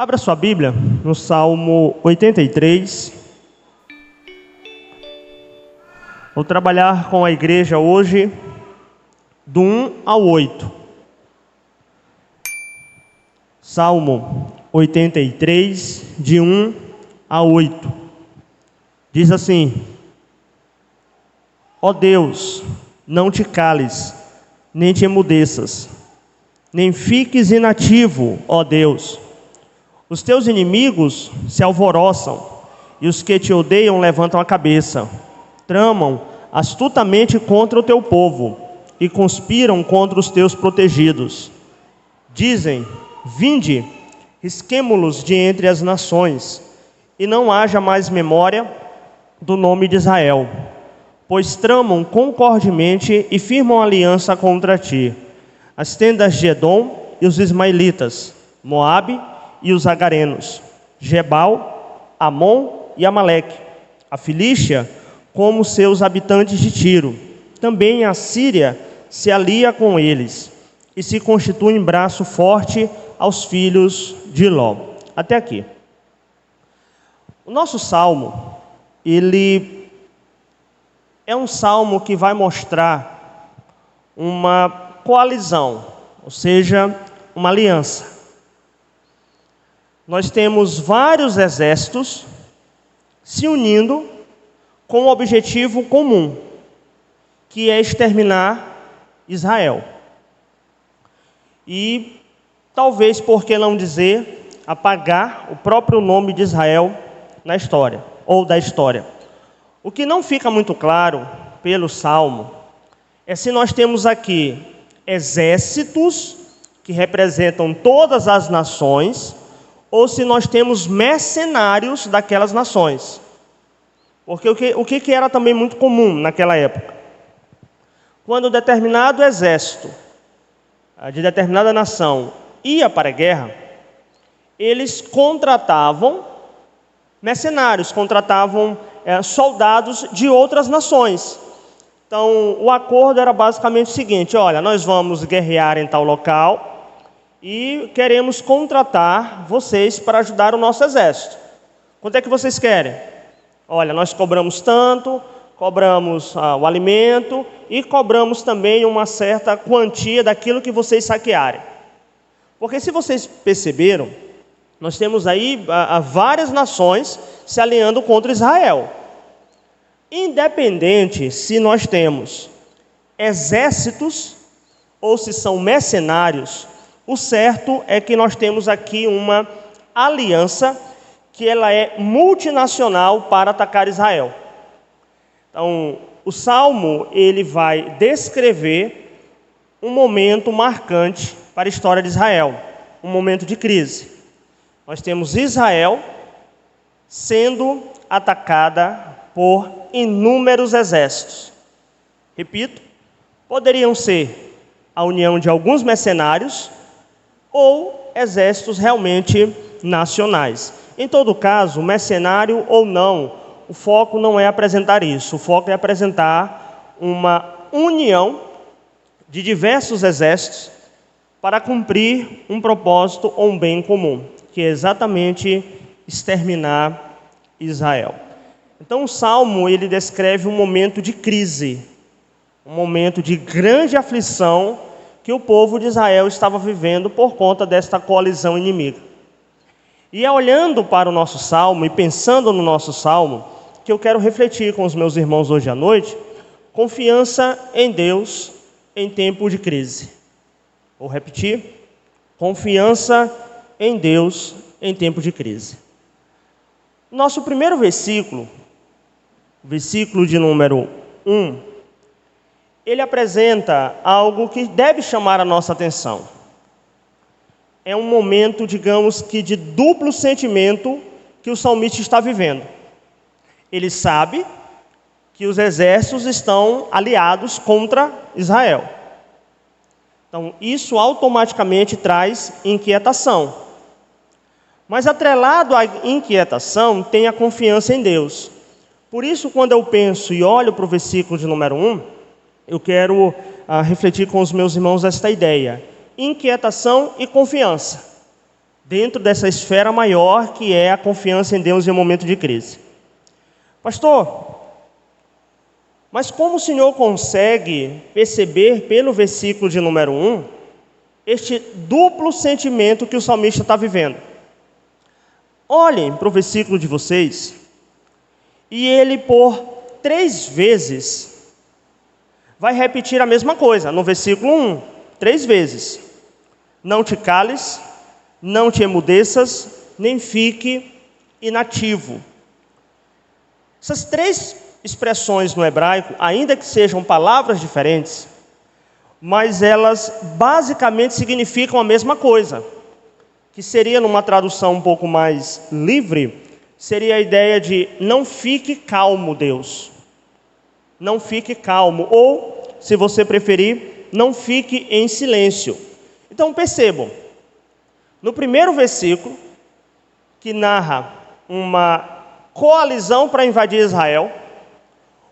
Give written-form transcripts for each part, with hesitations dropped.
Abra sua Bíblia no Salmo 83. Vou trabalhar com a igreja hoje do 1 ao 8. Salmo 83, de 1 a 8. Diz assim: Ó Deus, não te cales, nem te emudeças, nem fiques inativo, ó Deus. Os teus inimigos se alvoroçam, e os que te odeiam levantam a cabeça. Tramam astutamente contra o teu povo, e conspiram contra os teus protegidos. Dizem: vinde, risquemo-los de entre as nações, e não haja mais memória do nome de Israel. Pois tramam concordemente e firmam aliança contra ti. As tendas de Edom e os ismaelitas, Moabe e os agarenos, Gebal, Amon e Amaleque, a Filístia como seus habitantes de Tiro. Também a Síria se alia com eles e se constitui em braço forte aos filhos de Ló. Até aqui. O nosso salmo, ele é um salmo que vai mostrar uma coalizão, ou seja, uma aliança. Nós temos vários exércitos se unindo com um objetivo comum, que é exterminar Israel. E talvez, por que não dizer, apagar o próprio nome de Israel na história, ou da história. O que não fica muito claro pelo Salmo é se nós temos aqui exércitos que representam todas as nações, ou se nós temos mercenários daquelas nações. Porque o que era também muito comum naquela época? Quando determinado exército de determinada nação ia para a guerra, eles contratavam mercenários, contratavam soldados de outras nações. Então, o acordo era basicamente o seguinte: olha, nós vamos guerrear em tal local e queremos contratar vocês para ajudar o nosso exército. Quanto é que vocês querem? Olha, nós cobramos tanto, cobramos o alimento e cobramos também uma certa quantia daquilo que vocês saquearem. Porque se vocês perceberam, nós temos aí várias nações se alinhando contra Israel. Independente se nós temos exércitos ou se são mercenários, o certo é que nós temos aqui uma aliança que ela é multinacional para atacar Israel. Então, o Salmo, ele vai descrever um momento marcante para a história de Israel, um momento de crise. Nós temos Israel sendo atacada por inúmeros exércitos. Repito, poderiam ser a união de alguns mercenários ou exércitos realmente nacionais. Em todo caso, mercenário ou não, o foco não é apresentar isso. O foco é apresentar uma união de diversos exércitos para cumprir um propósito ou um bem comum, que é exatamente exterminar Israel. Então o Salmo, ele descreve um momento de crise, um momento de grande aflição que o povo de Israel estava vivendo por conta desta coalizão inimiga. E é olhando para o nosso Salmo e pensando no nosso Salmo que eu quero refletir com os meus irmãos hoje à noite, confiança em Deus em tempo de crise. Vou repetir, confiança em Deus em tempo de crise. Nosso primeiro versículo, versículo de número 1, ele apresenta algo que deve chamar a nossa atenção. É um momento, digamos que de duplo sentimento que o salmista está vivendo. Ele sabe que os exércitos estão aliados contra Israel. Então, isso automaticamente traz inquietação. Mas atrelado à inquietação, tem a confiança em Deus. Por isso, quando eu penso e olho para o versículo de número 1, eu quero refletir com os meus irmãos esta ideia: inquietação e confiança. dentro dessa esfera maior que é a confiança em Deus em um momento de crise. Pastor, mas como o senhor consegue perceber pelo versículo de número 1, este duplo sentimento que o salmista está vivendo? Olhem para o versículo de vocês, e ele por 3 vezes vai repetir a mesma coisa, no versículo 1, 3 vezes. Não te cales, não te emudeças, nem fique inativo. Essas 3 expressões no hebraico, ainda que sejam palavras diferentes, mas elas basicamente significam a mesma coisa, que seria, numa tradução um pouco mais livre, seria a ideia de não fique calmo, Deus. Não fique calmo, ou, se você preferir, não fique em silêncio. Então percebam, no primeiro versículo, que narra uma coalizão para invadir Israel,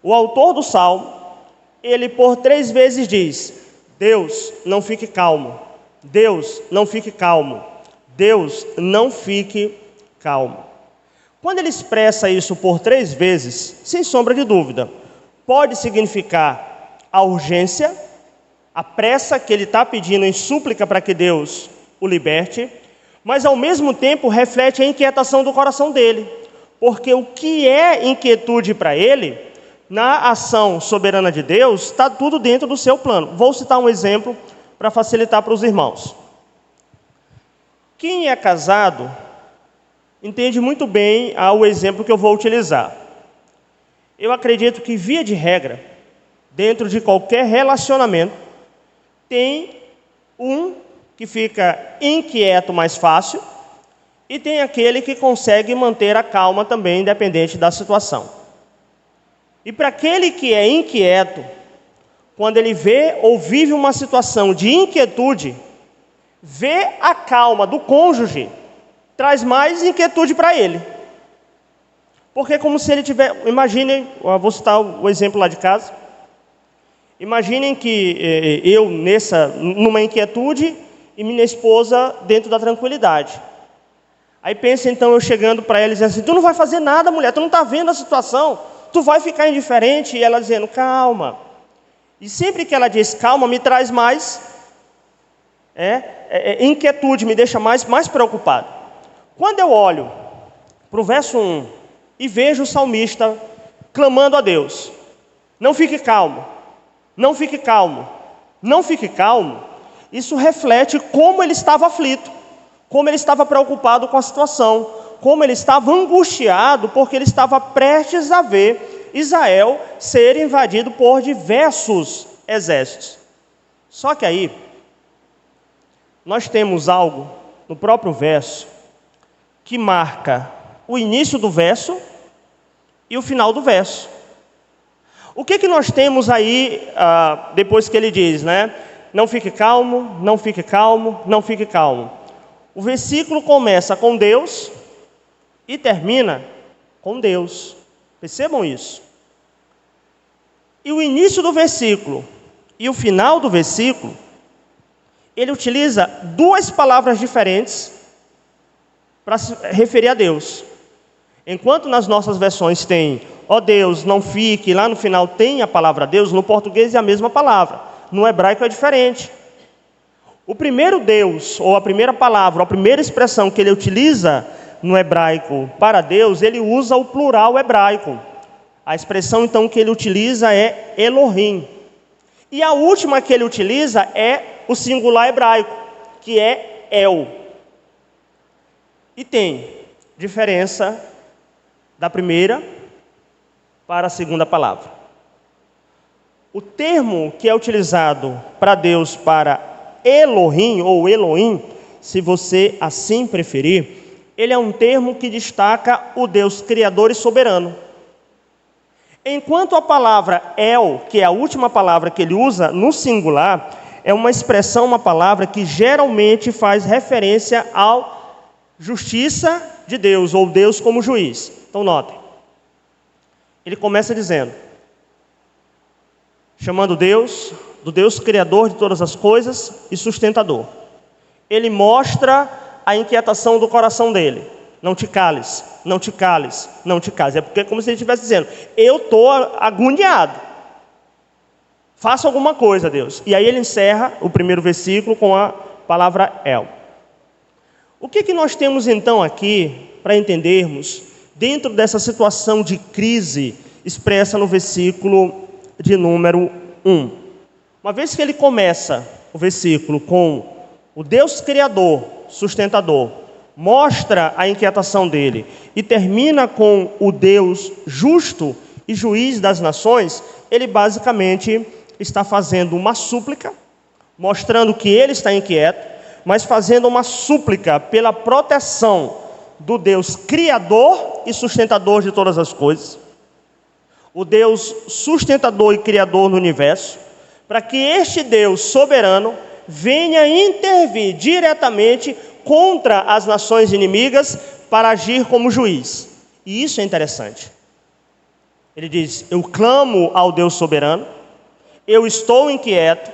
o autor do salmo, ele por 3 vezes diz: Deus, não fique calmo. Deus, não fique calmo. Deus, não fique calmo. Quando ele expressa isso por 3 vezes, sem sombra de dúvida, pode significar a urgência, a pressa que ele está pedindo em súplica para que Deus o liberte, mas ao mesmo tempo reflete a inquietação do coração dele, porque o que é inquietude para ele, na ação soberana de Deus, está tudo dentro do seu plano. Vou citar um exemplo para facilitar para os irmãos. Quem é casado entende muito bem o exemplo que eu vou utilizar. Eu acredito que, via de regra, dentro de qualquer relacionamento, tem um que fica inquieto mais fácil e tem aquele que consegue manter a calma também, independente da situação. E para aquele que é inquieto, quando ele vê ou vive uma situação de inquietude, ver a calma do cônjuge traz mais inquietude para ele. Porque é como se ele tiver... Imaginem, eu vou citar o exemplo lá de casa. Imaginem que eu numa inquietude e minha esposa dentro da tranquilidade. Aí pensa então eu chegando para ela e dizendo assim: tu não vai fazer nada, mulher, tu não está vendo a situação, tu vai ficar indiferente. E ela dizendo: calma. E sempre que ela diz calma, me traz mais inquietude, me deixa mais preocupado. Quando eu olho para o verso 1 e vejo o salmista clamando a Deus: não fique calmo, não fique calmo, não fique calmo, isso reflete como ele estava aflito, como ele estava preocupado com a situação, como ele estava angustiado, porque ele estava prestes a ver Israel ser invadido por diversos exércitos. Só que aí, nós temos algo no próprio verso que marca o início do verso e o final do verso. O que nós temos aí, depois que ele diz, não fique calmo, não fique calmo, não fique calmo. O versículo começa com Deus e termina com Deus. Percebam isso. E o início do versículo e o final do versículo, ele utiliza 2 palavras diferentes para se referir a Deus. Enquanto nas nossas versões tem, ó Deus, não fique, lá no final tem a palavra Deus, no português é a mesma palavra. No hebraico é diferente. O primeiro Deus, ou a primeira palavra, a primeira expressão que ele utiliza no hebraico para Deus, ele usa o plural hebraico. A expressão então que ele utiliza é Elohim. E a última que ele utiliza é o singular hebraico, que é El. E tem diferença da primeira para a segunda palavra. O termo que é utilizado para Deus para Elohim, ou Elohim, se você assim preferir, ele é um termo que destaca o Deus criador e soberano. Enquanto a palavra El, que é a última palavra que ele usa no singular, é uma expressão, uma palavra que geralmente faz referência à justiça de Deus, ou Deus como juiz. Então notem, ele começa dizendo, chamando Deus, do Deus criador de todas as coisas e sustentador. Ele mostra a inquietação do coração dele. Não te cales, não te cales, não te cales. É porque é como se ele estivesse dizendo, eu estou agoniado. Faça alguma coisa, Deus. E aí ele encerra o primeiro versículo com a palavra El. O que nós temos então aqui para entendermos dentro dessa situação de crise expressa no versículo de número 1? Uma vez que ele começa o versículo com o Deus Criador, sustentador, mostra a inquietação dele e termina com o Deus justo e juiz das nações, ele basicamente está fazendo uma súplica, mostrando que ele está inquieto, mas fazendo uma súplica pela proteção do Deus Criador e sustentador de todas as coisas, o Deus sustentador e criador do universo, para que este Deus soberano venha intervir diretamente contra as nações inimigas para agir como juiz. E isso é interessante. Ele diz, eu clamo ao Deus soberano, eu estou inquieto,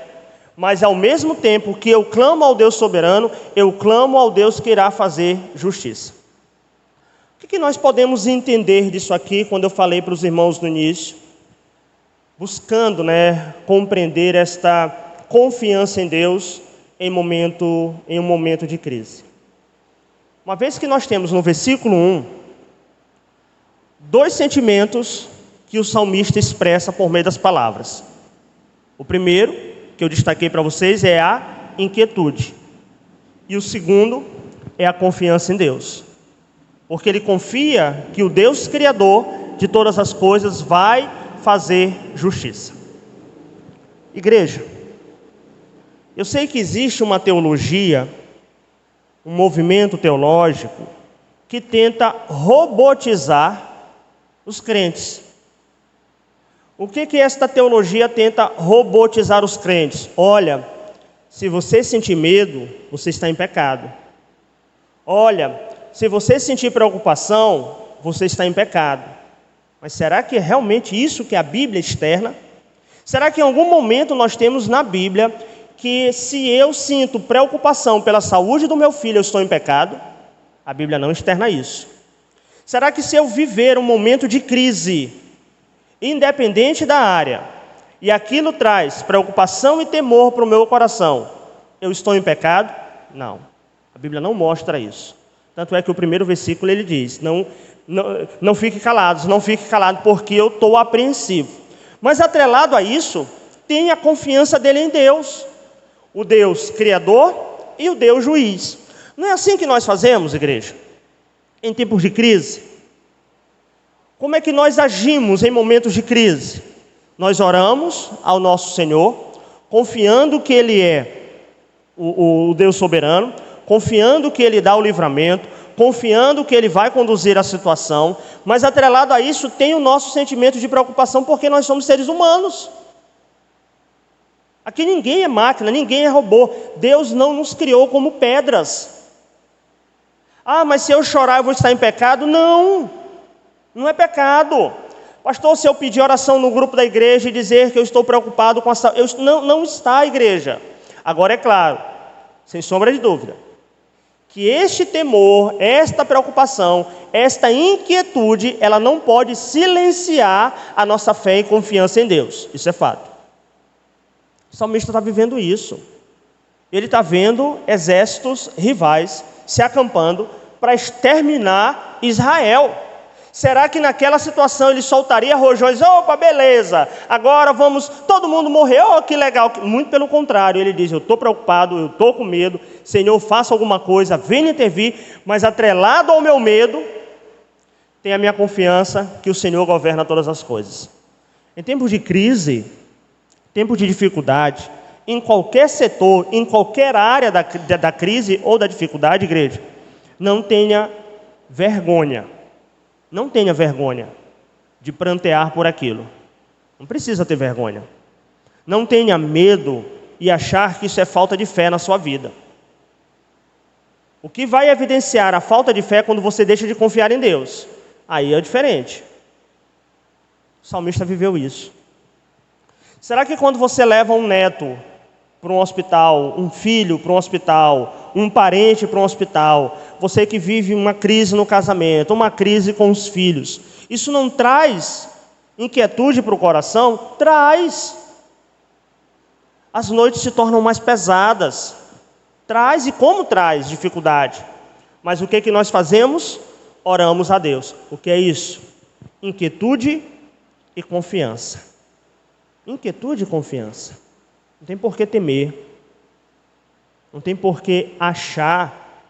mas ao mesmo tempo que eu clamo ao Deus soberano, eu clamo ao Deus que irá fazer justiça. O que nós podemos entender disso aqui quando eu falei para os irmãos no início? Buscando, compreender esta confiança em Deus em um momento de crise. Uma vez que nós temos no versículo 1, dois sentimentos que o salmista expressa por meio das palavras. O primeiro, que eu destaquei para vocês, é a inquietude. E o segundo é a confiança em Deus. Porque ele confia que o Deus Criador de todas as coisas vai fazer justiça. Igreja, eu sei que existe uma teologia, um movimento teológico, que tenta robotizar os crentes. O que esta teologia tenta robotizar os crentes? Olha, se você sentir medo, você está em pecado. Olha, se você sentir preocupação, você está em pecado. Mas será que é realmente isso que a Bíblia externa? Será que em algum momento nós temos na Bíblia que se eu sinto preocupação pela saúde do meu filho, eu estou em pecado? A Bíblia não externa isso. Será que se eu viver um momento de crise, independente da área, e aquilo traz preocupação e temor para o meu coração, eu estou em pecado? Não. A Bíblia não mostra isso. Tanto é que o primeiro versículo ele diz, não fique calados, não fique calado, porque eu estou apreensivo. Mas atrelado a isso, tem a confiança dele em Deus, o Deus Criador e o Deus Juiz. Não é assim que nós fazemos, igreja? Em tempos de crise? Como é que nós agimos em momentos de crise? Nós oramos ao nosso Senhor, confiando que Ele é o Deus soberano, confiando que Ele dá o livramento, confiando que Ele vai conduzir a situação, mas atrelado a isso tem o nosso sentimento de preocupação, porque nós somos seres humanos. Aqui ninguém é máquina, ninguém é robô. Deus não nos criou como pedras. Ah, mas se eu chorar eu vou estar em pecado? Não, não é pecado. Pastor, se eu pedir oração no grupo da igreja e dizer que eu estou preocupado com a saúde, não está, igreja. Agora é claro, sem sombra de dúvida, que este temor, esta preocupação, esta inquietude, ela não pode silenciar a nossa fé e confiança em Deus. Isso é fato. O salmista está vivendo isso. Ele está vendo exércitos rivais se acampando para exterminar Israel. Será que naquela situação ele soltaria rojões? Opa, beleza, agora vamos, todo mundo morrer, oh, que legal. Muito pelo contrário, ele diz, eu estou preocupado, eu estou com medo, Senhor, faça alguma coisa, venha intervir, mas atrelado ao meu medo, tem a minha confiança que o Senhor governa todas as coisas. Em tempos de crise, tempos de dificuldade, em qualquer setor, em qualquer área da crise ou da dificuldade, igreja, não tenha vergonha. Não tenha vergonha de prantear por aquilo. Não precisa ter vergonha. Não tenha medo e achar que isso é falta de fé na sua vida. O que vai evidenciar a falta de fé é quando você deixa de confiar em Deus. Aí é diferente. O salmista viveu isso. Será que quando você leva um neto para um hospital, um filho para um hospital, um parente para um hospital, você que vive uma crise no casamento, uma crise com os filhos, isso não traz inquietude para o coração? Traz. As noites se tornam mais pesadas. Traz, e como traz dificuldade. Mas o que nós fazemos? Oramos a Deus. O que é isso? Inquietude e confiança. Inquietude e confiança. Não tem por que temer. Não tem por que achar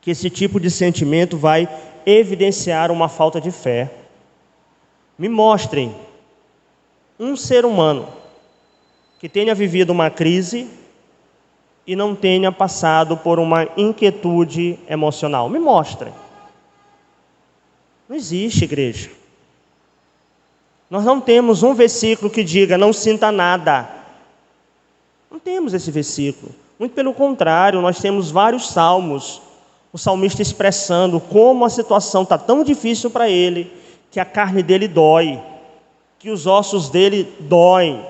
que esse tipo de sentimento vai evidenciar uma falta de fé. Me mostrem um ser humano que tenha vivido uma crise e não tenha passado por uma inquietude emocional. Me mostrem. Não existe, igreja. Nós não temos um versículo que diga, não sinta nada. Não temos esse versículo. Muito pelo contrário, nós temos vários salmos. O salmista expressando como a situação está tão difícil para ele, que a carne dele dói, que os ossos dele doem.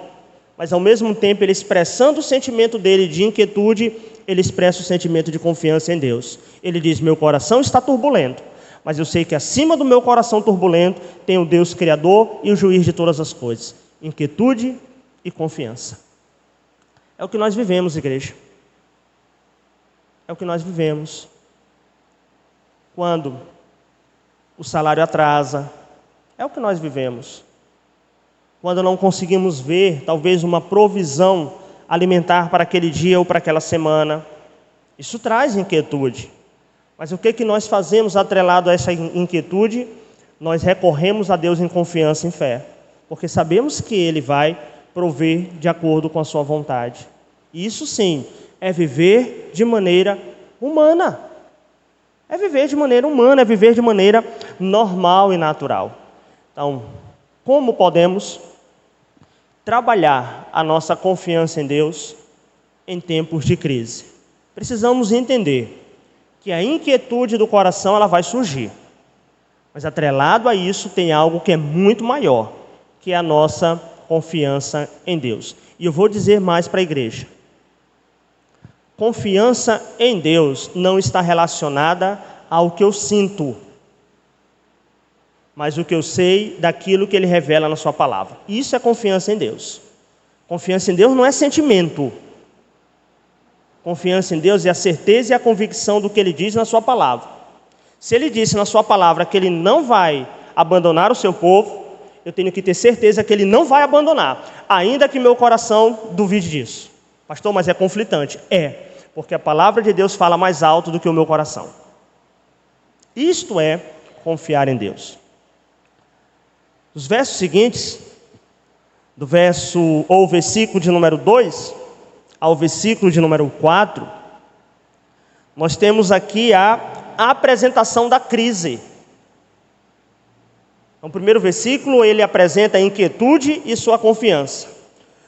Mas ao mesmo tempo, ele expressando o sentimento dele de inquietude, ele expressa o sentimento de confiança em Deus. Ele diz, meu coração está turbulento, mas eu sei que acima do meu coração turbulento tem o Deus Criador e o juiz de todas as coisas. Inquietude e confiança. É o que nós vivemos, igreja. É o que nós vivemos. Quando o salário atrasa, é o que nós vivemos. Quando não conseguimos ver, talvez, uma provisão alimentar para aquele dia ou para aquela semana, isso traz inquietude. Mas o que nós fazemos atrelado a essa inquietude? Nós recorremos a Deus em confiança e em fé, porque sabemos que Ele vai prover de acordo com a sua vontade. E isso sim, é viver de maneira humana. É viver de maneira humana, é viver de maneira normal e natural. Então, como podemos trabalhar a nossa confiança em Deus em tempos de crise? Precisamos entender que a inquietude do coração ela vai surgir. Mas atrelado a isso tem algo que é muito maior, que é a nossa confiança em Deus. E eu vou dizer mais para a igreja. Confiança em Deus não está relacionada ao que eu sinto, mas o que eu sei daquilo que Ele revela na sua palavra. Isso é confiança em Deus. Confiança em Deus não é sentimento. Confiança em Deus é a certeza e a convicção do que Ele diz na sua palavra. Se Ele disse na sua palavra que Ele não vai abandonar o seu povo, eu tenho que ter certeza que Ele não vai abandonar, ainda que meu coração duvide disso. Pastor, mas é conflitante. É, porque a palavra de Deus fala mais alto do que o meu coração. Isto é confiar em Deus. Os versos seguintes, do versículo de número 2 ao versículo de número 4, nós temos aqui a apresentação da crise. No primeiro versículo, ele apresenta a inquietude e sua confiança.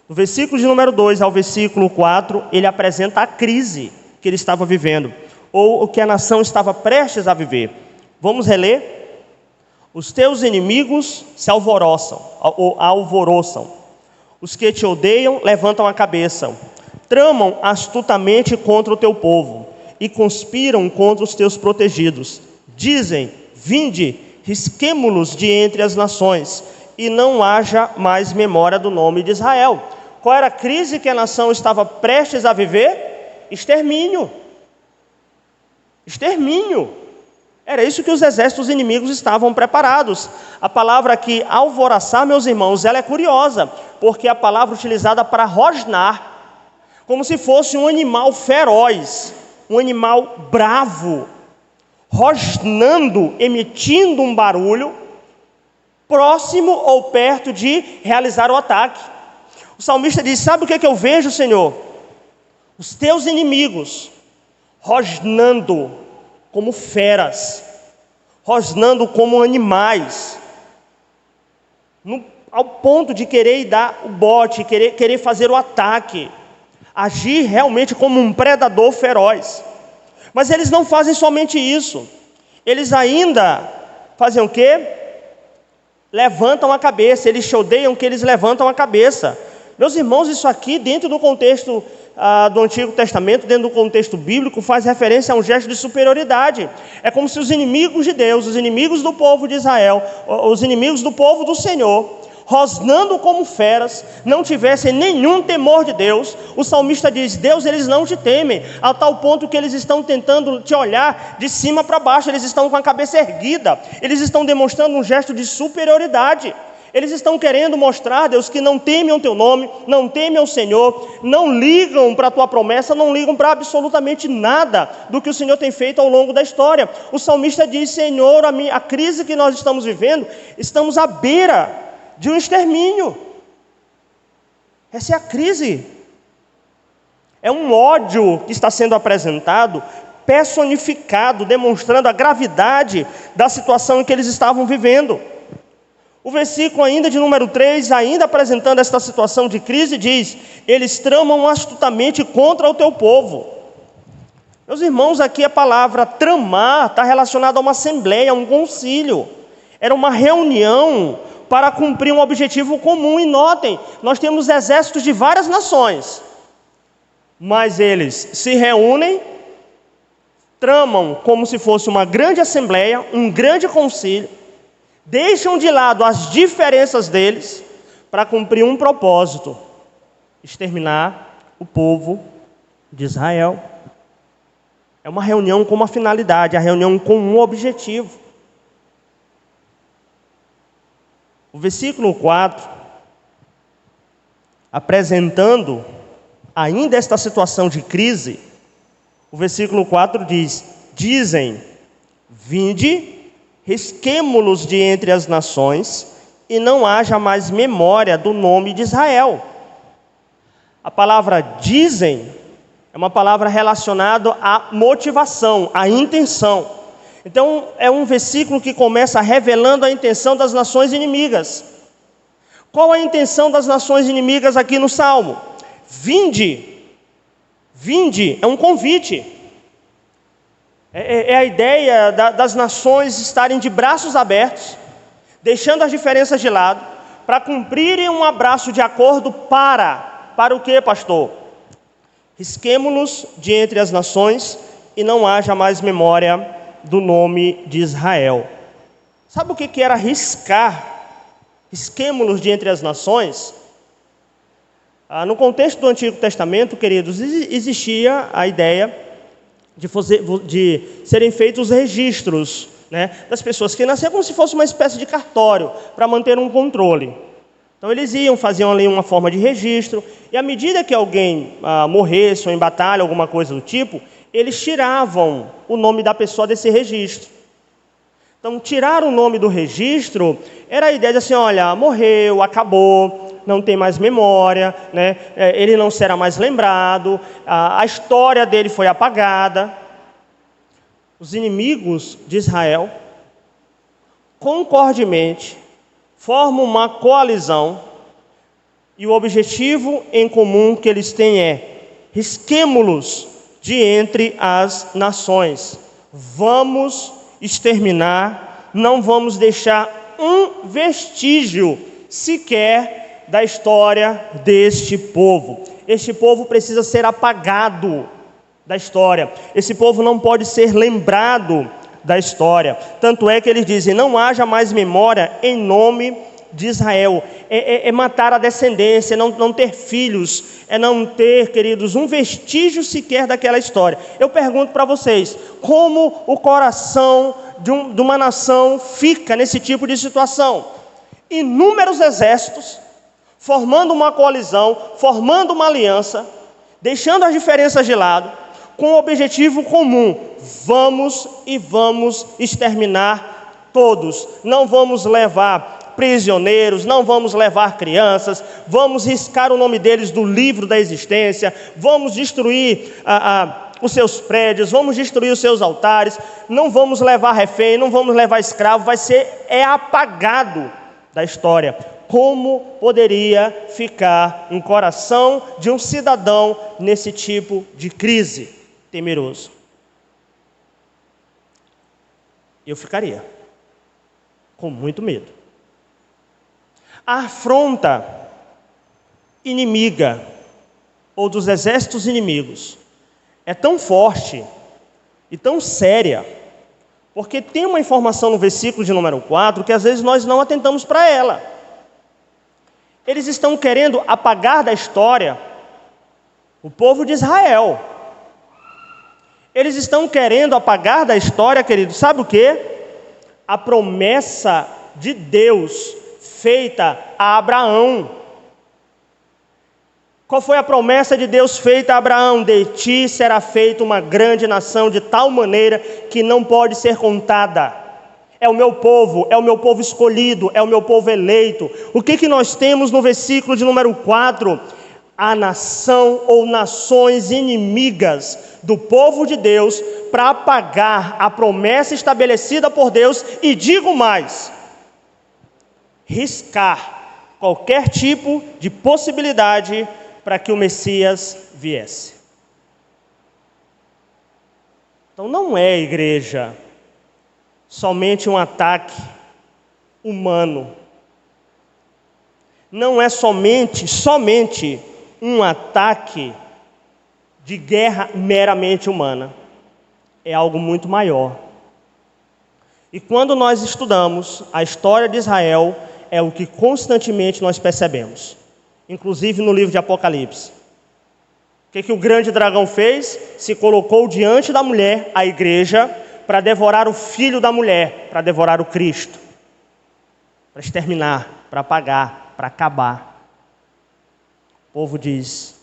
Do versículo de número 2 ao versículo 4, ele apresenta a crise que ele estava vivendo, ou o que a nação estava prestes a viver. Vamos reler? Os teus inimigos se alvoroçam. Os que te odeiam levantam a cabeça. Tramam astutamente contra o teu povo e conspiram contra os teus protegidos. Dizem, vinde, risquemo-los de entre as nações, e não haja mais memória do nome de Israel. Qual era a crise que a nação estava prestes a viver? Extermínio. Extermínio. Era isso que os exércitos inimigos estavam preparados. A palavra aqui, alvoroçar, meus irmãos, ela é curiosa, porque é a palavra utilizada para rosnar, como se fosse um animal feroz, um animal bravo, rosnando, emitindo um barulho, próximo ou perto de realizar o ataque. O salmista diz, sabe o que eu vejo, Senhor? Os teus inimigos rosnando como feras, rosnando como animais, ao ponto de querer dar o bote, querer fazer o ataque, agir realmente como um predador feroz. Mas eles não fazem somente isso, eles ainda fazem o quê? Levantam a cabeça, eles te odeiam que eles levantam a cabeça. Meus irmãos, isso aqui dentro do contexto do Antigo Testamento, dentro do contexto bíblico, faz referência a um gesto de superioridade. É como se os inimigos de Deus, os inimigos do povo de Israel, os inimigos do povo do Senhor, rosnando como feras, não tivessem nenhum temor de Deus. O salmista diz: Deus, eles não te temem, a tal ponto que eles estão tentando te olhar de cima para baixo, eles estão com a cabeça erguida, eles estão demonstrando um gesto de superioridade. Eles estão querendo mostrar, Deus, que não temem o teu nome, não temem o Senhor, não ligam para a tua promessa, não ligam para absolutamente nada do que o Senhor tem feito ao longo da história. O salmista diz: Senhor, a crise que nós estamos vivendo, estamos à beira de um extermínio. Essa é a crise. É um ódio que está sendo apresentado, personificado, demonstrando a gravidade da situação em que eles estavam vivendo. O versículo ainda de número 3, ainda apresentando esta situação de crise, diz: eles tramam astutamente contra o teu povo. Meus irmãos, aqui a palavra tramar está relacionada a uma assembleia, a um concílio. Era uma reunião para cumprir um objetivo comum. E notem, nós temos exércitos de várias nações, mas eles se reúnem, tramam como se fosse uma grande assembleia, um grande concílio, deixam de lado as diferenças deles para cumprir um propósito: exterminar o povo de Israel. É uma reunião com uma finalidade, a reunião com um objetivo. O versículo 4, apresentando ainda esta situação de crise, o versículo 4 diz: dizem, vinde, risquemo-los de entre as nações, e não haja mais memória do nome de Israel. A palavra dizem é uma palavra relacionada à motivação, à intenção. Então é um versículo que começa revelando a intenção das nações inimigas. Qual a intenção das nações inimigas aqui no Salmo? Vinde. Vinde é um convite. É a ideia das nações estarem de braços abertos, deixando as diferenças de lado, para cumprirem um abraço de acordo para o que, pastor? Risquemo-los de entre as nações, e não haja mais memória do nome de Israel. Sabe o que era riscar? Risquemo-los de entre as nações. No contexto do Antigo Testamento, queridos, existia a ideia de serem feitos registros, das pessoas que nasceram, como se fosse uma espécie de cartório, para manter um controle. Então eles faziam ali uma forma de registro, e à medida que alguém morresse ou em batalha, alguma coisa do tipo, eles tiravam o nome da pessoa desse registro. Então tirar o nome do registro era a ideia de assim: olha, morreu, acabou, não tem mais memória, ele não será mais lembrado, a história dele foi apagada. Os inimigos de Israel, concordemente, formam uma coalizão, e o objetivo em comum que eles têm é: risquemo-los de entre as nações, vamos exterminar, não vamos deixar um vestígio sequer da história deste povo. Este povo precisa ser apagado da história. Esse povo não pode ser lembrado da história. Tanto é que eles dizem: não haja mais memória em nome de Israel. É matar a descendência, não ter filhos, é não ter, queridos, um vestígio sequer daquela história. Eu pergunto para vocês: como o coração de uma nação fica nesse tipo de situação? Inúmeros exércitos formando uma coalizão, formando uma aliança, deixando as diferenças de lado, com um objetivo comum: vamos exterminar todos. Não vamos levar prisioneiros, não vamos levar crianças, vamos riscar o nome deles do livro da existência, vamos destruir os seus prédios, vamos destruir os seus altares, não vamos levar refém, não vamos levar escravo, é apagado da história. Como poderia ficar um coração de um cidadão nesse tipo de crise? Temeroso. Eu ficaria com muito medo. A afronta inimiga ou dos exércitos inimigos é tão forte e tão séria, porque tem uma informação no versículo de número 4 que às vezes nós não atentamos para ela. Eles estão querendo apagar da história o povo de Israel. Eles estão querendo apagar da história, querido, sabe o quê? A promessa de Deus feita a Abraão. Qual foi a promessa de Deus feita a Abraão? De ti será feita uma grande nação, de tal maneira que não pode ser contada. É o meu povo escolhido, é o meu povo eleito. O que nós temos no versículo de número 4? A nação ou nações inimigas do povo de Deus para apagar a promessa estabelecida por Deus e, digo mais, riscar qualquer tipo de possibilidade para que o Messias viesse. Então não é, igreja, somente um ataque humano. Não é somente um ataque de guerra meramente humana. É algo muito maior. E quando nós estudamos a história de Israel, é o que constantemente nós percebemos. Inclusive no livro de Apocalipse. O que o grande dragão fez? Se colocou diante da mulher, a igreja, para devorar o filho da mulher, para devorar o Cristo, para exterminar, para apagar, para acabar. O povo diz,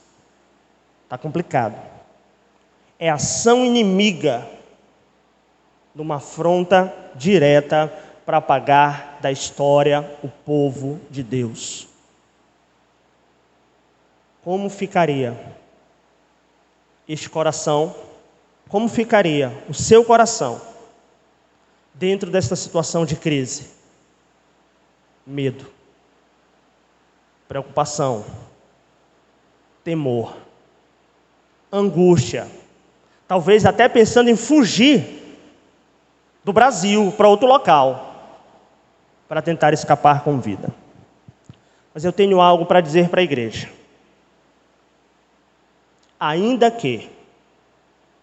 está complicado. É ação inimiga de uma afronta direta para apagar da história o povo de Deus. Como ficaria este coração? Como ficaria o seu coração dentro desta situação de crise? Medo, preocupação, temor, angústia, talvez até pensando em fugir do Brasil para outro local, para tentar escapar com vida. Mas eu tenho algo para dizer para a igreja. Ainda que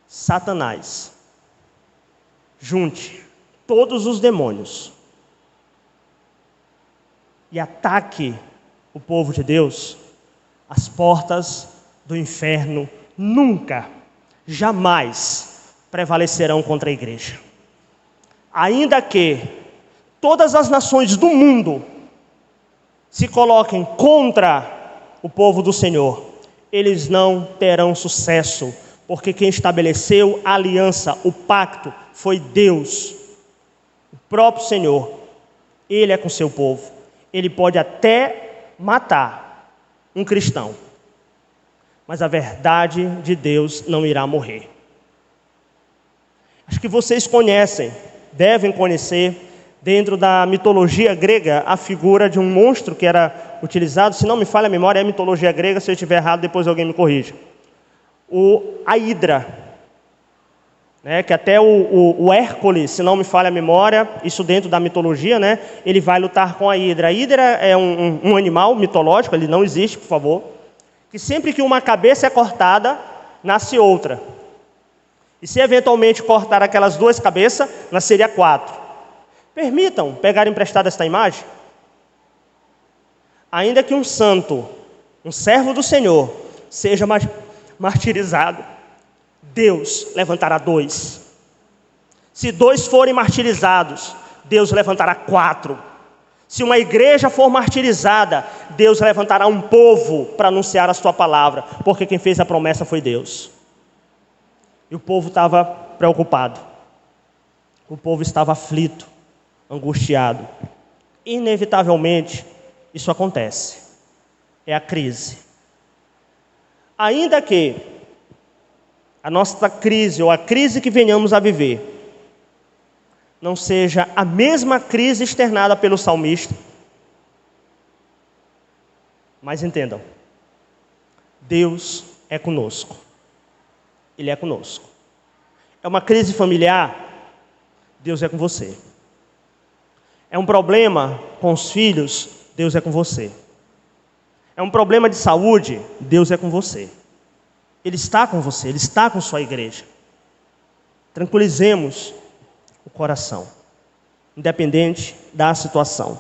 Satanás junte todos os demônios e ataque o povo de Deus, as portas do inferno nunca, jamais prevalecerão contra a igreja. Ainda que todas as nações do mundo se coloquem contra o povo do Senhor, eles não terão sucesso, porque quem estabeleceu a aliança, o pacto, foi Deus, o próprio Senhor. Ele é com seu povo. Ele pode até matar um cristão, mas a verdade de Deus não irá morrer. Acho que vocês conhecem, devem conhecer, dentro da mitologia grega, a figura de um monstro que era utilizado, se não me falha a memória, é a mitologia grega, se eu estiver errado, depois alguém me corrija. A Hidra, né, que até o Hércules, se não me falha a memória, isso dentro da mitologia, né, ele vai lutar com a Hidra. A Hidra é um animal mitológico, ele não existe, por favor, que sempre que uma cabeça é cortada, nasce outra. E se eventualmente cortar aquelas duas cabeças, nasceria 4. Permitam pegar emprestada esta imagem. Ainda que um santo, um servo do Senhor, seja martirizado, Deus levantará 2. Se 2 forem martirizados, Deus levantará 4. Se uma igreja for martirizada, Deus levantará um povo para anunciar a sua palavra, porque quem fez a promessa foi Deus. E o povo estava preocupado. O povo estava aflito, angustiado. Inevitavelmente, isso acontece. É a crise. Ainda que a nossa crise, ou a crise que venhamos a viver, não seja a mesma crise externada pelo salmista, mas entendam, Deus é conosco. Ele é conosco. É uma crise familiar, Deus é com você. É um problema com os filhos, Deus é com você. É um problema de saúde, Deus é com você. Ele está com você, Ele está com sua igreja. Tranquilizemos o coração, independente da situação.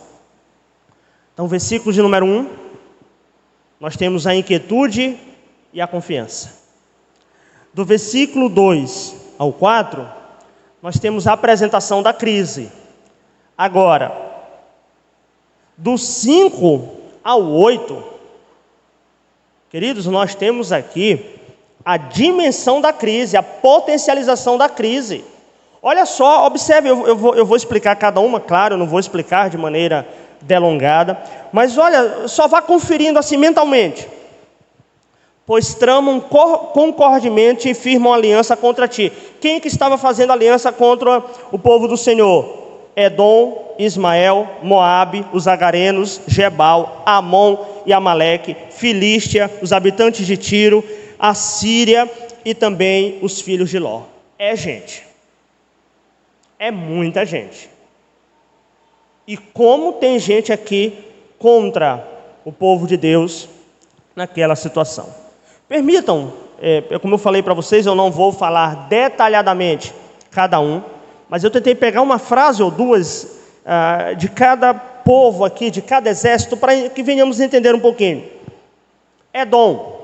Então, versículo de número 1, nós temos a inquietude e a confiança. Do versículo 2 ao 4, nós temos a apresentação da crise. Agora, do 5 ao 8, queridos, nós temos aqui a dimensão da crise, a potencialização da crise. Olha só, observe, eu vou explicar cada uma, claro, eu não vou explicar de maneira delongada, mas olha, só vá conferindo assim mentalmente. Pois tramam concordemente e firmam aliança contra ti. Quem que estava fazendo aliança contra o povo do Senhor? Edom, Ismael, Moabe, os agarenos, Gebal, Amon e Amaleque, Filístia, os habitantes de Tiro, a Síria e também os filhos de Ló. É gente. É muita gente. E como tem gente aqui contra o povo de Deus naquela situação. Permitam, como eu falei para vocês, eu não vou falar detalhadamente cada um, mas eu tentei pegar uma frase ou duas de cada povo aqui, de cada exército, para que venhamos entender um pouquinho. Edom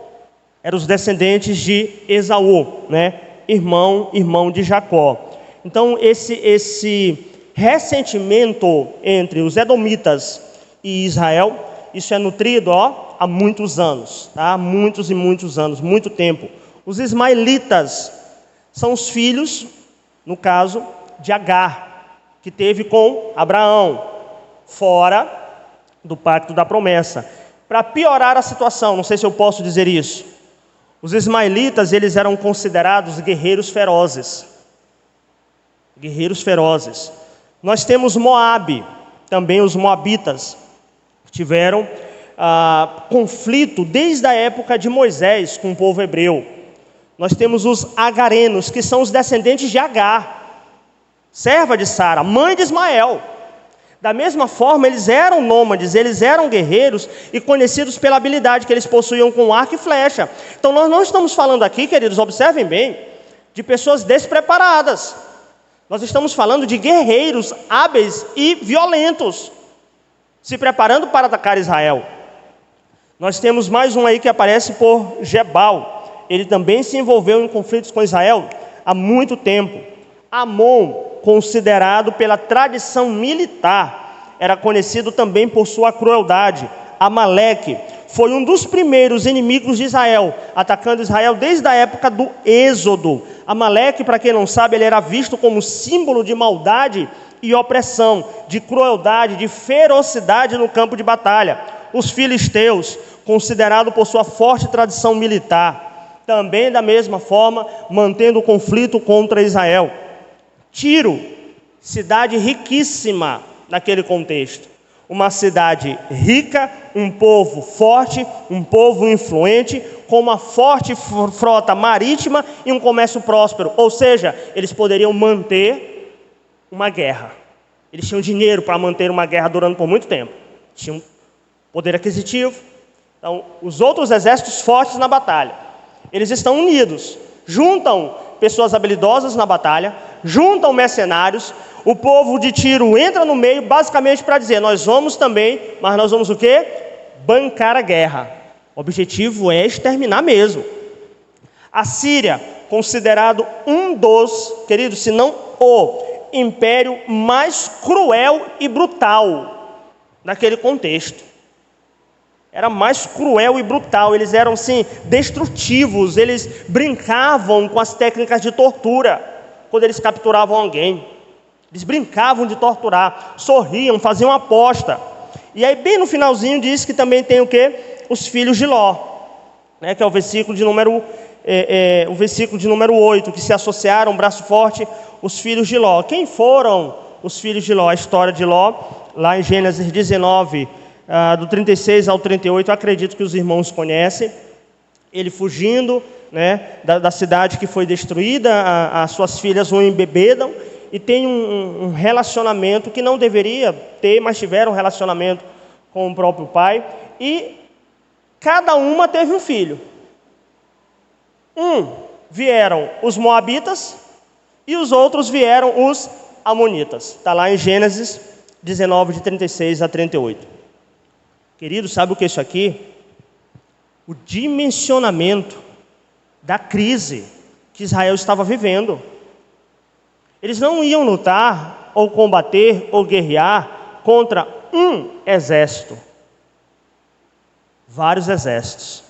eram os descendentes de Esaú, né? Irmão de Jacó. Então, esse ressentimento entre os edomitas e Israel, isso é nutrido há muitos anos, tá? Muitos e muitos anos, muito tempo. Os ismaelitas são os filhos, no caso, de Agar, que teve com Abraão, fora do pacto da promessa. Para piorar a situação, não sei se eu posso dizer isso, os ismaelitas, eles eram considerados guerreiros ferozes. Guerreiros ferozes. Nós temos Moabe, também os moabitas, que tiveram conflito desde a época de Moisés com o povo hebreu. Nós temos os agarenos, que são os descendentes de Agar, serva de Sara, mãe de Ismael. Da mesma forma, eles eram nômades, eles eram guerreiros e conhecidos pela habilidade que eles possuíam com arco e flecha. Então nós não estamos falando aqui, queridos, observem bem, de pessoas despreparadas. Nós estamos falando de guerreiros hábeis e violentos, se preparando para atacar Israel. Nós temos mais um aí que aparece por Gebal. Ele também se envolveu em conflitos com Israel há muito tempo. Amon, considerado pela tradição militar, era conhecido também por sua crueldade. Amaleque foi um dos primeiros inimigos de Israel, atacando Israel desde a época do Êxodo. Amaleque, para quem não sabe, ele era visto como símbolo de maldade e opressão, de crueldade, de ferocidade no campo de batalha. Os filisteus, considerado por sua forte tradição militar, também da mesma forma, mantendo o conflito contra Israel. Tiro, cidade riquíssima naquele contexto. Uma cidade rica, um povo forte, um povo influente, com uma forte frota marítima e um comércio próspero. Ou seja, eles poderiam manter uma guerra. Eles tinham dinheiro para manter uma guerra durando por muito tempo. Tinham poder aquisitivo. Então, os outros exércitos fortes na batalha, eles estão unidos. Juntam pessoas habilidosas na batalha, juntam mercenários. O povo de Tiro entra no meio basicamente para dizer, nós vamos também, mas nós vamos o quê? Bancar a guerra. O objetivo é exterminar mesmo. A Síria, considerado um dos, queridos, se não o império mais cruel e brutal naquele contexto. Era mais cruel e brutal, eles eram assim, destrutivos, eles brincavam com as técnicas de tortura, quando eles capturavam alguém. Eles brincavam de torturar, sorriam, faziam aposta. E aí bem no finalzinho diz que também tem o quê? Os filhos de Ló, né? Que é o versículo de número 8, que se associaram, braço forte, os filhos de Ló. Quem foram os filhos de Ló? A história de Ló, lá em Gênesis 19, do 36 ao 38, eu acredito que os irmãos conhecem. Ele fugindo, né, da cidade que foi destruída, as suas filhas o embebedam, e tem um relacionamento que não deveria ter, mas tiveram um relacionamento com o próprio pai, e cada uma teve um filho. Vieram os moabitas e os outros vieram os amonitas. Está lá em Gênesis 19, de 36 a 38. Querido, sabe o que é isso aqui? O dimensionamento da crise que Israel estava vivendo. Eles não iam lutar, ou combater, ou guerrear contra um exército. Vários exércitos.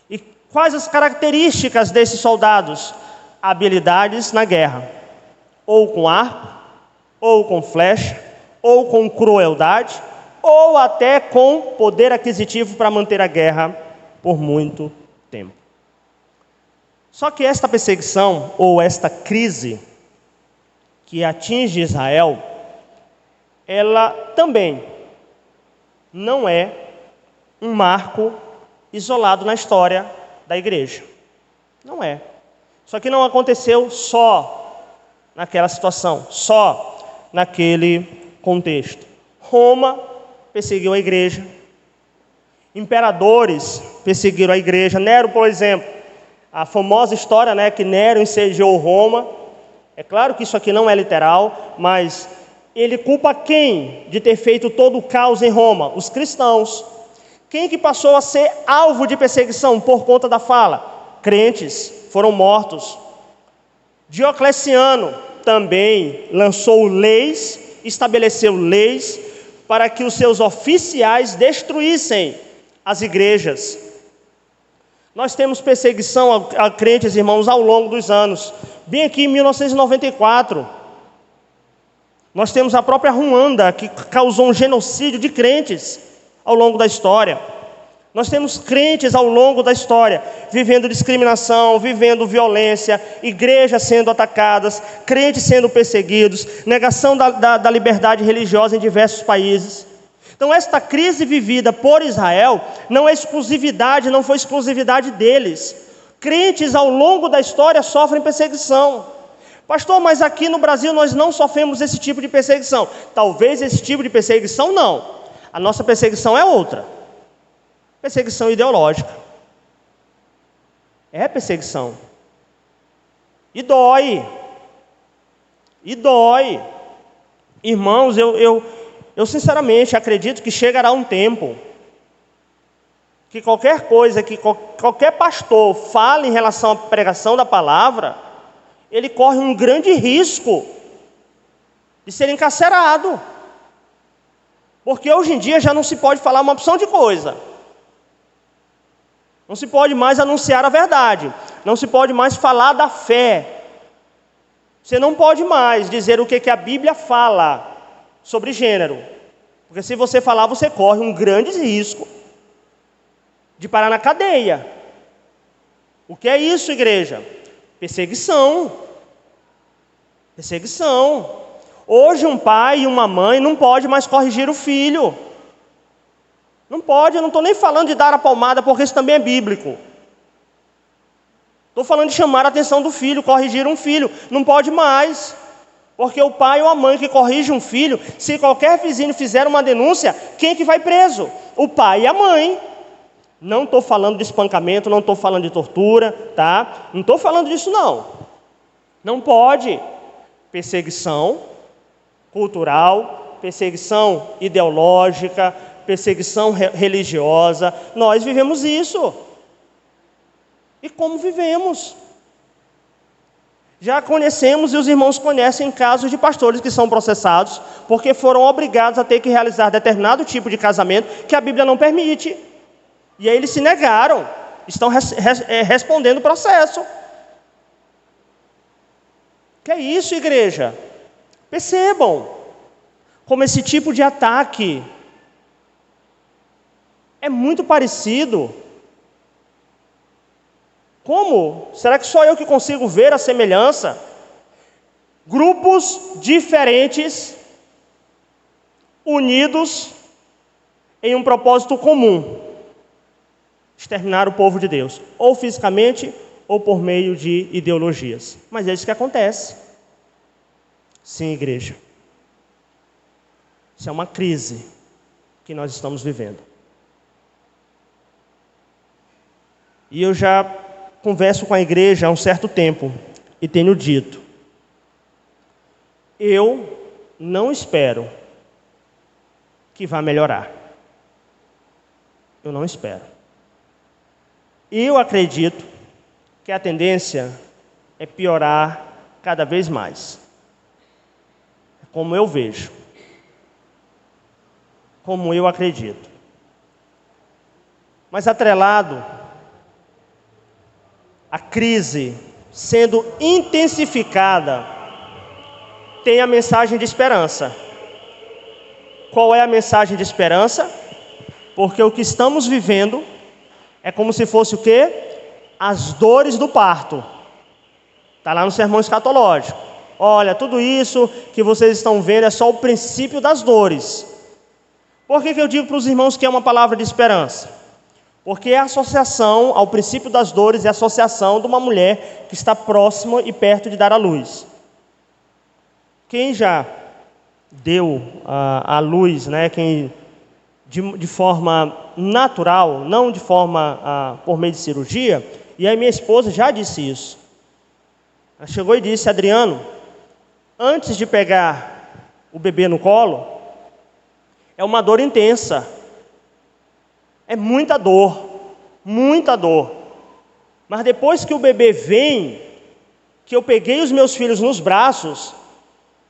E quais as características desses soldados? Habilidades na guerra. Ou com arco, ou com flecha, ou com crueldade, ou até com poder aquisitivo para manter a guerra por muito tempo. Só que esta perseguição, ou esta crise que atinge Israel, ela também não é um marco isolado na história da igreja. Não é. Isso aqui não aconteceu só naquela situação, só naquele contexto. Roma perseguiu a igreja. Imperadores perseguiram a igreja. Nero, por exemplo, a famosa história, que Nero incendiou Roma. É claro que isso aqui não é literal, mas ele culpa quem de ter feito todo o caos em Roma? Os cristãos. Quem que passou a ser alvo de perseguição por conta da fala? Crentes foram mortos. Diocleciano também lançou leis, estabeleceu leis para que os seus oficiais destruíssem as igrejas. Nós temos perseguição a crentes, irmãos, ao longo dos anos. Bem aqui em 1994, nós temos a própria Ruanda, que causou um genocídio de crentes ao longo da história. Nós temos crentes ao longo da história, vivendo discriminação, vivendo violência, igrejas sendo atacadas, crentes sendo perseguidos, negação da liberdade religiosa em diversos países. Então esta crise vivida por Israel não é exclusividade, não foi exclusividade deles. Crentes ao longo da história sofrem perseguição. Pastor, mas aqui no Brasil nós não sofremos esse tipo de perseguição. Talvez esse tipo de perseguição não. A nossa perseguição é outra. Perseguição ideológica. É perseguição. E dói. E dói. Irmãos, eu sinceramente acredito que chegará um tempo que qualquer coisa que qualquer pastor fale em relação à pregação da palavra, ele corre um grande risco de ser encarcerado. Porque hoje em dia já não se pode falar uma opção de coisa. Não se pode mais anunciar a verdade. Não se pode mais falar da fé. Você não pode mais dizer o que a Bíblia fala sobre gênero. Porque se você falar, você corre um grande risco de parar na cadeia. O que é isso, igreja? Perseguição. Perseguição. Hoje um pai e uma mãe não pode mais corrigir o filho. Não pode, eu não estou nem falando de dar a palmada, porque isso também é bíblico. Estou falando de chamar a atenção do filho, corrigir um filho. Não pode mais. Porque o pai ou a mãe que corrige um filho, se qualquer vizinho fizer uma denúncia, quem é que vai preso? O pai e a mãe. Não estou falando de espancamento, não estou falando de tortura, tá? Não estou falando disso não. Não pode. Perseguição cultural, perseguição ideológica, perseguição religiosa. Nós vivemos isso. E como vivemos? Já conhecemos, e os irmãos conhecem, casos de pastores que são processados porque foram obrigados a ter que realizar determinado tipo de casamento que a Bíblia não permite. E aí eles se negaram, estão respondendo o processo. Que é isso, igreja? Percebam como esse tipo de ataque é muito parecido. Como? Será que só eu que consigo ver a semelhança? Grupos diferentes, unidos em um propósito comum: exterminar o povo de Deus, ou fisicamente, ou por meio de ideologias. Mas é isso que acontece. Sim, igreja. Isso é uma crise que nós estamos vivendo. E eu já converso com a igreja há um certo tempo e tenho dito: eu não espero que vá melhorar. Eu não espero. Eu acredito que a tendência é piorar cada vez mais. Como eu vejo. Como eu acredito. Mas atrelado à crise sendo intensificada, tem a mensagem de esperança. Qual é a mensagem de esperança? Porque o que estamos vivendo é como se fosse o quê? As dores do parto. Está lá no sermão escatológico. Olha, tudo isso que vocês estão vendo é só o princípio das dores. Por que eu digo para os irmãos que é uma palavra de esperança? Porque é a associação ao princípio das dores, é a associação de uma mulher que está próxima e perto de dar à luz. Quem já deu à luz, né, quem de forma natural, não de forma por meio de cirurgia, e a minha esposa já disse isso. Ela chegou e disse: Adriano, antes de pegar o bebê no colo, é uma dor intensa, é muita dor, mas depois que o bebê vem, que eu peguei os meus filhos nos braços,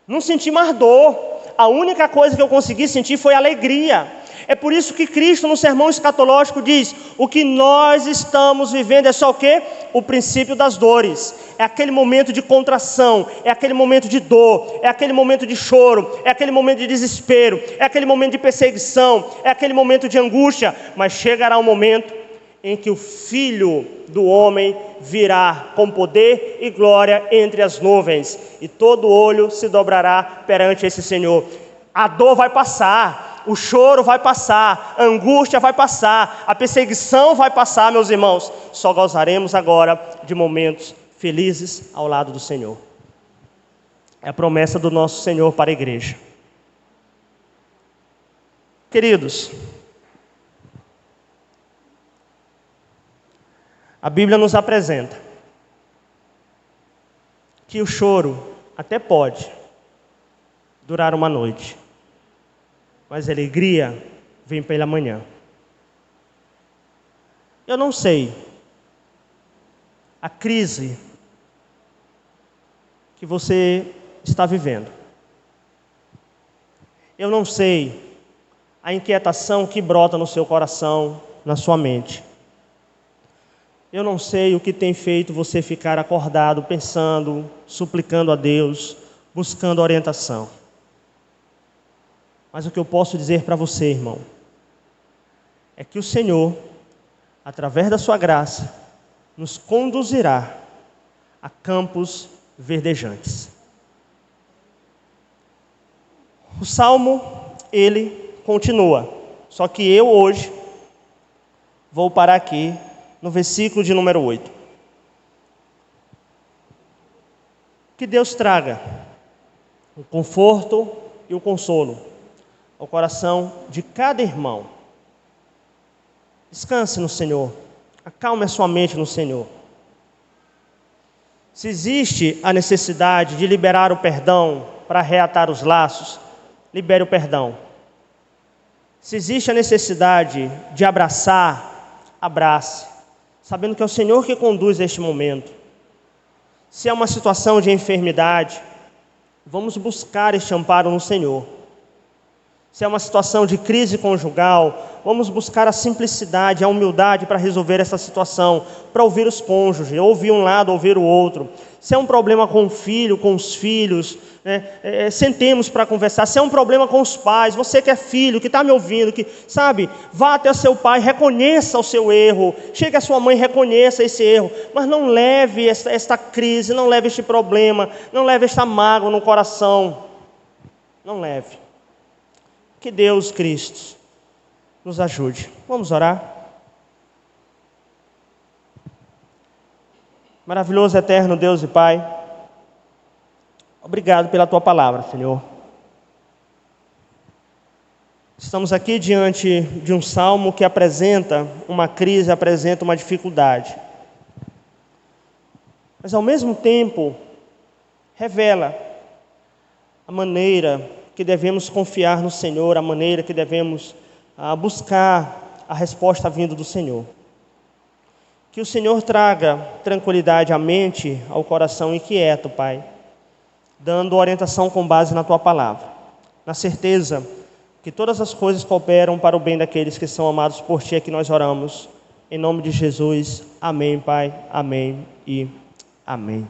não senti mais dor, a única coisa que eu consegui sentir foi alegria. É por isso que Cristo no sermão escatológico diz: o que nós estamos vivendo é só o quê? O princípio das dores. É aquele momento de contração, é aquele momento de dor, é aquele momento de choro, é aquele momento de desespero, é aquele momento de perseguição, é aquele momento de angústia. Mas chegará um momento em que o Filho do Homem virá com poder e glória entre as nuvens, e todo olho se dobrará perante esse Senhor. A dor vai passar, o choro vai passar, a angústia vai passar, a perseguição vai passar, meus irmãos. Só gozaremos agora de momentos felizes ao lado do Senhor. É a promessa do nosso Senhor para a igreja. Queridos, a Bíblia nos apresenta que o choro até pode durar uma noite, mas a alegria vem pela manhã. Eu não sei a crise que você está vivendo. Eu não sei a inquietação que brota no seu coração, na sua mente. Eu não sei o que tem feito você ficar acordado, pensando, suplicando a Deus, buscando orientação. Mas o que eu posso dizer para você, irmão, é que o Senhor, através da sua graça, nos conduzirá a campos verdejantes. O Salmo, ele continua, só que eu hoje vou parar aqui no versículo de número 8. Que Deus traga o conforto e o consolo ao coração de cada irmão. Descanse no Senhor, acalme a sua mente no Senhor. Se existe a necessidade de liberar o perdão para reatar os laços, libere o perdão. Se existe a necessidade de abraçar, abrace, sabendo que é o Senhor que conduz este momento. Se é uma situação de enfermidade, vamos buscar este amparo no Senhor. Se é uma situação de crise conjugal, vamos buscar a simplicidade, a humildade para resolver essa situação, para ouvir os cônjuges, ouvir um lado, ouvir o outro. Se é um problema com o filho, com os filhos, sentemos para conversar. Se é um problema com os pais, você que é filho, que está me ouvindo, que sabe, vá até o seu pai, reconheça o seu erro, chegue à sua mãe, reconheça esse erro, mas não leve esta crise, não leve este problema, não leve esta mágoa no coração, não leve. Que Deus Cristo nos ajude. Vamos orar. Maravilhoso, eterno Deus e Pai, obrigado pela Tua palavra, Senhor. Estamos aqui diante de um salmo que apresenta uma crise, apresenta uma dificuldade. mas ao mesmo tempo revela a maneira que devemos confiar no Senhor, a maneira que devemos buscar a resposta vinda do Senhor. Que o Senhor traga tranquilidade à mente, ao coração inquieto, Pai, dando orientação com base na Tua palavra, na certeza que todas as coisas cooperam para o bem daqueles que são amados por Ti, é que nós oramos. Em nome de Jesus, amém, Pai, amém e amém.